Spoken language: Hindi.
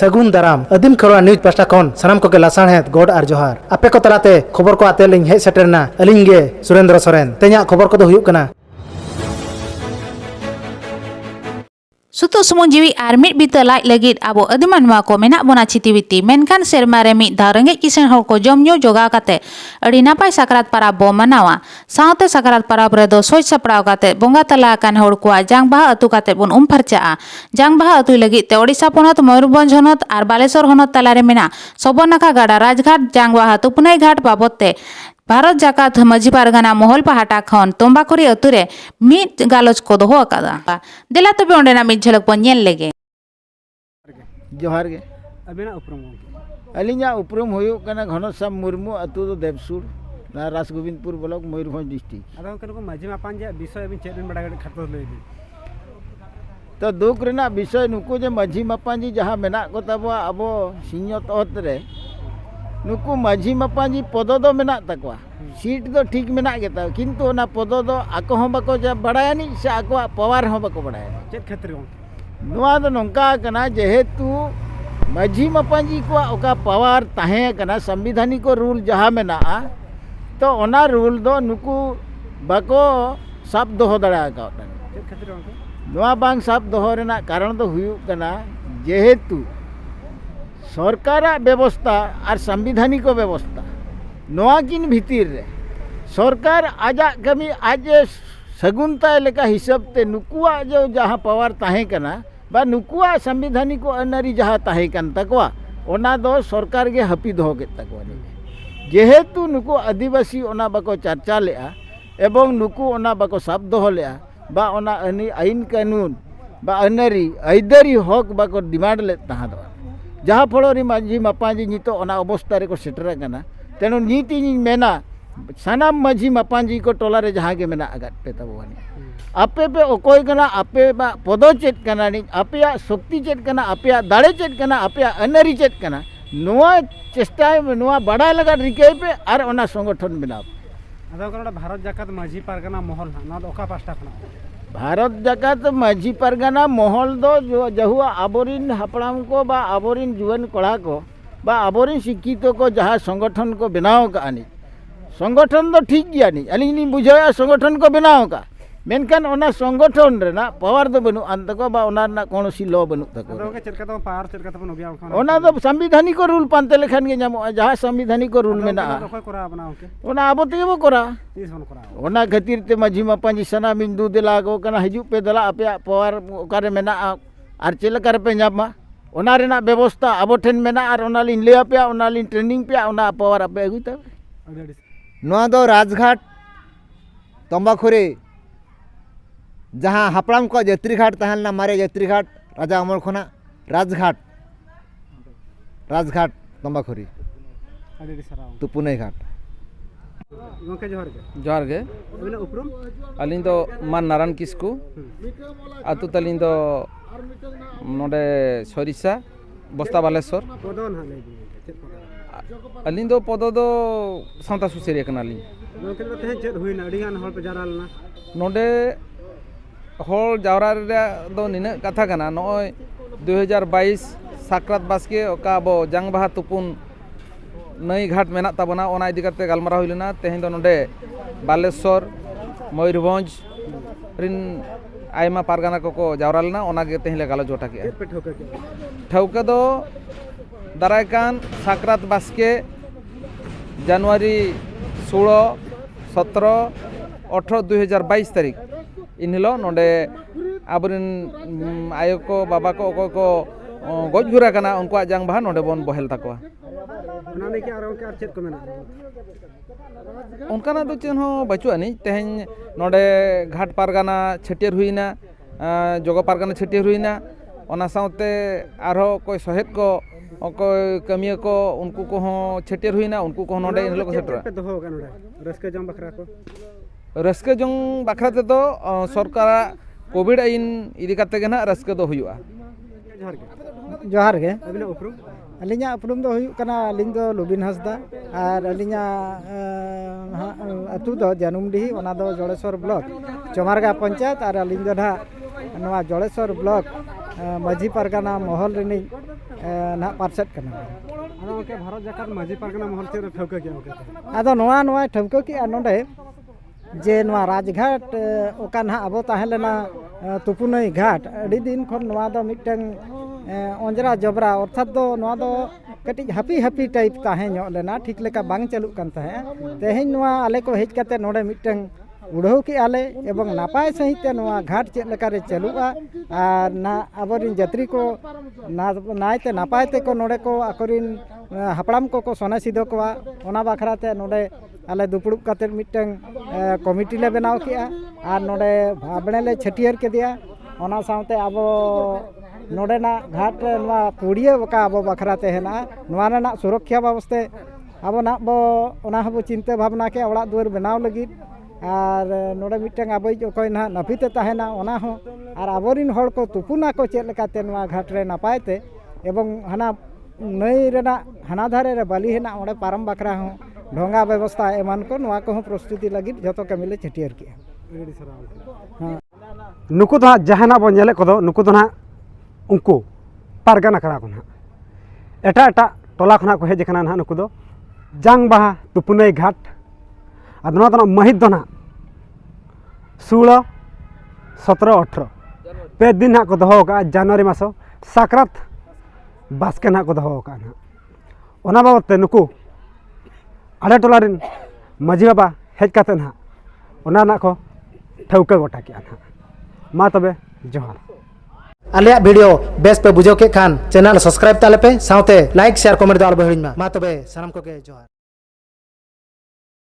सगुन दाराम आदिम खरवा न्यूज पास्टा खन सानाम को लासाणहेद गोड आर जोहार आपे को तलाते खबर को आते लिंग हेज सेटरना अलिंग गे सुरेंद्र सोरेन ते냐 खबर को दो हुयुक कना सुतु सुमुंग जीवी आर मिट बिता लाइट लगित आबो अदिमान मा को मेना बोना चितिविति मेनखान सेरमा रे मिट दा रेंगेज किसान हर को जम न्यू जोगा काते अड़ी नापाय साकरात पाराब बो मनावा सावते साकरात पाराब रे दो सोच सपड़ाव काते बोंगा तला कान हर को जांगबाहा अतु काते बोन फरचा जांगबाहा अतु लगित ते ओडिसा पोनत मयूरभंज होनत आर बालेश्वर होनत तला रे मेना सबोनाखा गाडा राजघाट जांगबाहा तुपनाई घाट बाबते भारत जाकात मजी पारगाना मोहल पहाटा खन तोंबाखुरी अतुरे मिट गालोच को दोहो अकादा देला तबे ओंडेना मिट झलक बन नेल लेगे जोहार गे अबेना उपरम अलिंगा उपरम हुयुक कना घनश्याम मुर्मू अतु दो देवसुर ना रासगोविंदपुर ब्लॉक मयूरभंज डिस्ट्रिक्ट अदो कनको माझी मापान जे विषय अबिन चेदन बडा खातो लई दी तो दुख रेना विषय नुकु जे माझी मापान जी जहां मेना को तबवा अबो सिंहत ओत रे नुकु माझी मापान जी पद दो मेना तकवा सीट दो ठीक मेना गेता किंतु ना पद दो आको हम बाको जा बडायानी से आको पावर हम बाको बडायानी चेद क्षेत्र नुआ दो नंका कना जेहेतु माझी मापान जी को ओका पावर ताहे कना संविधानिक रूल जहां मेना तो ओना रूल दो नुकु बाको साब दोहो दड़ा का चेद क्षेत्र नुआ बांग साब दोहो रेना कारण दो हुयुक कना जेहेतु सरकार व्यवस्था और संविधानिक व्यवस्था नोआ किन भीतर रे सरकार आजा कमी आज सगुनता लेका हिसाब ते नुकुआ जो जहाँ पावर ताहे कना बा नुकुआ संविधानिक अनारी जहाँ ताहे कन तकवा ओना दो सरकार के हपी दोहो के तकवा जेहेतु नुकु आदिवासी ओना बाको चर्चा लेआ एवं नुकु ओना बाको साब दोहो लेआ बा ओना आईन कानून बा अनारी आइदारी हक बाको डिमांड ले तहा दो जहाँ फल माझी मापाजी नित अवस्था रे को सेटर कना तेणु नीति मेना सानाम माझी मापाजी को टोला जहाँ के मेना आगत पे तबवानी आपे पे ओकोय कना आपे बा पद चेत कना नि आपे शक्ति चेत कना आपे दाड़े चेत कना आपे अनारी चेत कना नोआ चेष्टा नोआ बड़ा लगा रिके पे आर ओना संगठन बनाव अदो कना भारत जाकात माझी पारगाना महल ना दो ओका पास्टा खना भारत जाकात माझी पारगाना महल दो जो जहुआ आबोरिन हापड़ाम को बा आबोरिन जुवन कड़ा को बा आबोरिन शिक्षित को जहाँ संगठन को बनाव का आनी संगठन दो ठीक गया नहीं अली बुझाया संगठन को बनाव का मेनखान ओना संगठन रेना पावर दो बनु अंत को बा ओना ना कोनोसी लॉ बनु तको अदो के चेदका तो पावर चेदका तो नबिया खना ओना दो संविधानिक रूल पांते लेखान के जामो जहाँ संविधानिक रूल मेना ओका करा बनाओ के ओना आबो तेगे बो करा तीस बन करा ओना खातिर ते माझी मापाजी सना बिंदु दिला को कना हिजु पे दला आपे पावर ओकारे मेना आर चेलकार पे जामा ओना रेना व्यवस्था आबो ठेन मेना आर ओना लिन ले आपे ओना लिन ट्रेनिंग पे ओना पावर आपे अगु तबे नोआ दो राजघाट तंबाखुरी जहाँ हापड़ाम को यात्री घाट तहलना मारे यात्री घाट राजा अमर खना राजघाट तंबाखुरी अडी सराव तुपुनई घाट गोंके जोहार गे अबेना उपरम अलिंग दो मान नारायण किस्कू आतु तलिंग दो नोडे सरिसा बस्ता बालेश्वर पदो ना लई दी चेद पदो अलिंग दो पदो दो सावता सुसेरिया कना लिंग गोंके तो तेहे चेद हुइना अडी गान हल पे जारालना नोडे हल जावरा रे दो निना कथा कना नय 2022 साकरात बास्के ओका बो जांगबाहा तुपुन नई घाट मेना ताबना ओना इदी करते गालमारा हुइलेना तेहें दो नोडे बालेश्वर मयूरभंज रिन आयमा पारगाना को जावरा लेना ओना गे तेहें ले गालो जोटा के पे ठोके के ठौका दो दारायकान साकरात बास्के जनवरी 16 17 18 2022 तारीख इनहिलो नोडे आबरिन आयो को बाबा को ओको को गज गुरा कना उनको जांग बाहा नोडे बोन बहेल ताकवा ना ने के आरो के चेद को मेना उनका ना तो चेन हो बचुआ नहीं तेहें नोडे घाट पारगाना छटियर हुईना जोगो पारगाना छटियर हुईना ओना साउते आरो कोई सहेत को कोई कमिया को उनको को हो छटियर हुईना उनको को नोडे इनलो को सेटरा पे दोहो का नोडे रस्के जम बखरा को रस्के जंग बाखरा ते तो सरकार कोविड आइन इदी करते के ना रस्के दो हुआ जोहार गे अबेना उपरम अलिंगा उपरुम दो हुयुक कना अलिंग दो लुबिन हसदा और अलिंगा अतु दो जानुमडीही ओना दो जोड़ेश्वर ब्लॉक चमारगा पंचायत और अलिंग दो ना नवा जोड़ेश्वर ब्लॉक माझी पारगाना महल रिनी ᱱᱟᱦᱟᱜ ᱯᱟᱨᱥᱮᱫ ᱠᱟᱱᱟ ᱟᱫᱚ ᱜᱚᱢᱠᱮ ᱵᱷᱟᱨᱚᱛ ᱡᱟᱠᱟᱛ ᱢᱟᱺᱡᱷᱤ ᱯᱟᱨᱜᱟᱱᱟ ᱢᱚᱦᱚᱞ ᱪᱮᱫ ᱨᱮ ᱴᱷᱟᱹᱣᱠᱟᱹ ᱠᱮᱜᱼᱟ ᱜᱚᱢᱠᱮ? ᱟᱫᱚ ᱱᱚᱣᱟ ᱴᱷᱟᱹᱣᱠᱟᱹ ᱠᱮᱜᱼᱟ ᱱᱚᱰᱮ ᱡᱮ ᱱᱚᱣᱟ ᱨᱟᱡᱽᱜᱷᱟᱴ ᱚᱠᱟ ᱱᱟᱦᱟᱜ ᱟᱵᱚ ᱛᱟᱦᱮᱸ ᱞᱮᱱᱟ ᱛᱩᱯᱩᱱᱟᱹᱭ ᱜᱷᱟᱴ ᱟᱹᱰᱤ ᱫᱤन ᱠᱷᱚᱱ ᱱᱚᱣᱟ ᱫᱚ ᱢᱤᱫᱴᱟᱝ ᱚᱸᱡᱽᱨᱟ ᱡᱚᱵᱽᱨᱟ ᱚᱨᱛᱷᱟᱛ ᱫᱚ ᱱᱚᱣᱟ ᱫᱚ ᱠᱟᱹᱴᱤᱡ ᱦᱟᱹᱯᱤ ᱴᱟᱭᱤᱯ ᱛᱟᱦᱮᱸ ᱧᱚᱜ ᱞᱮᱱᱟ ᱴᱷᱤᱠ ᱞᱮᱠᱟ ᱵᱟᱝ ᱪᱟᱹᱞᱩᱜ ᱠᱟᱱ ᱛᱟᱦᱮᱸᱫ ᱛᱮᱦᱮᱧ ᱱᱚᱣᱟ ᱟᱞᱮ ᱠᱚ ᱦᱮᱡ ᱠᱟᱛᱮ ᱱᱚᱰᱮ ᱢᱤᱫᱴᱟᱝ उड़ाव के आले एवं नापाय सहित ते नोआ घाट चेक लेकारे चलुआ और ना आबोरिन यात्री को नायते नापाय ते को नोडे को आकोरिन हापड़ाम को सोना सिधो को ओना बाखरा ते नोडे आले दुपुड़ुब काते मिटंग कमिटी ले बनाव किया और नोडे भाबणे ले छटियर के दिया ओना सावते आबो नोडे ना घाट नोआ पुड़िया बका आबो बाखरा ते हेना नोआ ना सुरक्षा व्यवस्था आबो ना बो ओना हबो चिंता भावना के ओड़ा दुआर बनाव लगी और नोडे मिटंग आबोई अकोय ना नफीते ताहेना ओना हो और आबोरिन हर को तुपुना को चेक लेकाते नोआ घाट रे नापायते एवं हना नई रेना हना धारे रे बाली हेना ओडे पारम बाखरा हो ढोंगा व्यवस्था एमान को नोआ को प्रस्तुति लगी जतो के मिले छटियर के हां नुकु दो जहाना बो नेले को दो नुकु दो ना उनको पारगाना करा को ना एटा टोला खना को हेज कना ना नुकु दो जांग बाहा तुपुनई घाट आदना तो महित दो ना 16 17 18 पे दिन ना को दहो का जनवरी मासो साकरात बास्के ना को दहो का ना ओना बाबत ते नुकु आले टोलारिन माजी बाबा हेज काते ना ओना ना को ठौका गोटा किया ना मा तबे जोहार आलिया वीडियो बेस पे बुझो के खान चैनल सब्सक्राइब ताले पे साउते लाइक शेयर कमेंट दाल बहिड़िन मा तबे सनम को के जोहार।